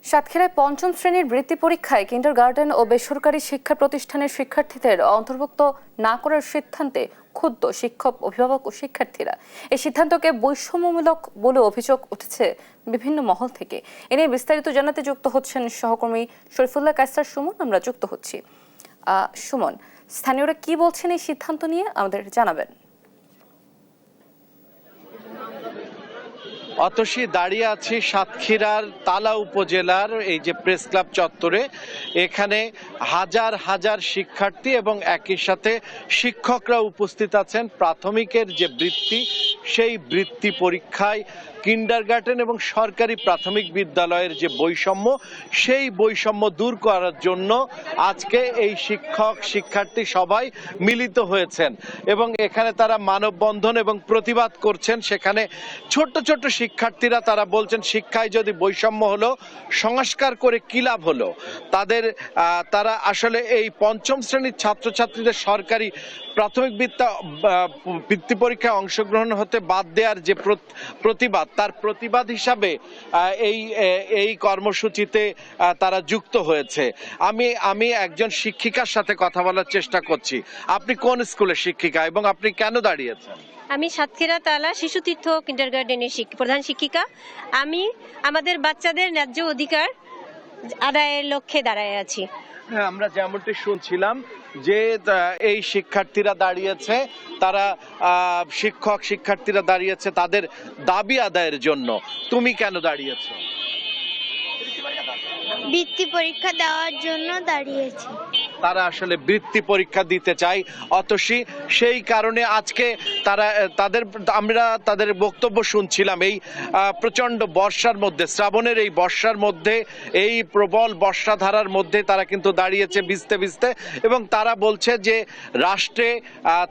সাতক্ষীরায় পঞ্চম শ্রেণীর বৃত্তি পরীক্ষায় কিন্ডারগার্টেন ও বেসরকারি শিক্ষা প্রতিষ্ঠানের শিক্ষার্থীদের অন্তর্ভুক্ত না করার সিদ্ধান্তে ক্ষুব্ধ শিক্ষক, অভিভাবক ও শিক্ষার্থীরা। এই সিদ্ধান্তকে বৈষম্যমূলক বলে অভিযোগ উঠেছে বিভিন্ন মহল থেকে। এ নিয়ে বিস্তারিত জানাতে যুক্ত হচ্ছেন সহকর্মী শরীফুল্লাহ কায়সার সুমন। আমরা যুক্ত হচ্ছি। সুমন, স্থানীয়রা কি বলছেন এই সিদ্ধান্ত নিয়ে আমাদের জানাবেন। অতসী দাঁড়িয়ে আছি সাতক্ষীরার তালা উপজেলার এই যে প্রেস ক্লাব চত্বরে। এখানে হাজার হাজার শিক্ষার্থী এবং একই সাথে শিক্ষকরা উপস্থিত আছেন। প্রাথমিকের যে বৃত্তি, সেই বৃত্তি পরীক্ষায় কিন্ডারগার্টেন এবং সরকারি প্রাথমিক বিদ্যালয়ের যে বৈষম্য, সেই বৈষম্য দূর করার জন্য আজকে এই শিক্ষক শিক্ষার্থী সবাই মিলিত হয়েছেন এবং এখানে তারা মানববন্ধন এবং প্রতিবাদ করছেন। সেখানে ছোট্ট ছোট্ট শিক্ষার্থীরা তারা বলছেন, শিক্ষায় যদি বৈষম্য হলো, সংস্কার করে কি লাভ হলো। তারা আসলে এই পঞ্চম শ্রেণীর ছাত্রছাত্রীদের সরকারি প্রাথমিক বৃত্তি পরীক্ষায় অংশগ্রহণ হতে বাদ দেওয়ার যে প্রতিবাদ, তার প্রতিবাদ হিসাবে এই কর্মসূচিতে তারা যুক্ত হয়েছে। আমি একজন শিক্ষিকার সাথে কথা বলার চেষ্টা করছি। আপনি কোন স্কুলের শিক্ষিকা এবং আপনি কেন দাঁড়িয়েছেন? আমি সাতক্ষীরা তালা শিশুতীর্থ কিন্ডারগার্টেনের প্রধান শিক্ষিকা। আমি আমাদের বাচ্চাদের ন্যায্য অধিকার আদায়ের লক্ষ্যে দাঁড়ায় আছি। হ্যাঁ, আমরা যেমনটি শুনছিলাম যে এই শিক্ষার্থীরা দাঁড়িয়েছে, তারা শিক্ষক শিক্ষার্থীরা দাঁড়িয়েছে তাদের দাবি আদায়ের জন্য। তুমি কেন দাঁড়িয়েছো? বৃত্তি পরীক্ষা দেওয়ার জন্য দাঁড়িয়েছি। তারা আসলে বৃত্তি পরীক্ষা দিতে চায় অতসী, সেই কারণে আজকে আমরা তাদের বক্তব্য শুনছিলাম। এই প্রচন্ড বর্ষার মধ্যে, শ্রাবণের এই বর্ষার মধ্যে, এই প্রবল বর্ষাধারার মধ্যে তারা কিন্তু দাঁড়িয়েছে ভিজতে ভিজতে এবং তারা বলছে যে রাষ্ট্রে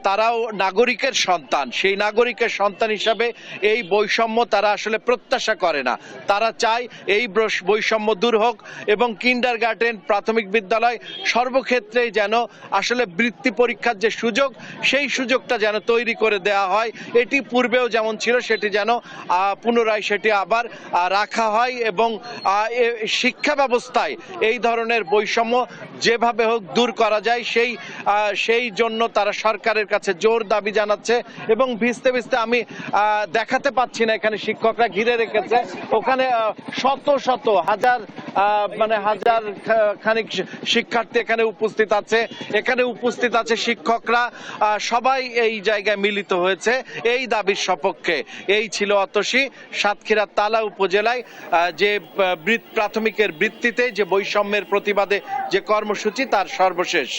তারাও নাগরিকের সন্তান, সেই নাগরিকের সন্তান হিসাবে এই বৈষম্য তারা আসলে প্রত্যাশা করে না। তারা চায় এই বৈষম্য দূর হোক এবং কিন্ডারগার্টেন প্রাথমিক বিদ্যালয় সর্বক্ষেত্রে যেন আসলে বৃত্তি পরীক্ষার যে সুযোগ, সেই সুযোগটা যেন তৈরি করে দেওয়া হয়। এটি পূর্বেও যেমন ছিল সেটি যেন পুনরায় সেটি আবার রাখা হয় এবং শিক্ষা ব্যবস্থায় এই ধরনের বৈষম্য যেভাবে হোক দূর করা যায়, সেই জন্য তারা সরকারের কাছে জোর দাবি জানাচ্ছে। এবং ভিজতে ভিজতে আমি দেখাতে পাচ্ছি না, এখানে শিক্ষকরা ঘিরে রেখেছে, ওখানে শত শত হাজার খানিক শিক্ষার্থী এখানে উপস্থিত আছে। এখানে উপস্থিত আছে শিক্ষকরা, সবাই এই জায়গায় মিলিত হয়েছে এই দাবির সপক্ষে। এই ছিল অতসী সাতক্ষীরা তালা উপজেলায় যে প্রাথমিকের বৃত্তিতে যে বৈষম্যের প্রতিবাদে যে কর্মসূচি, তার সর্বশেষ।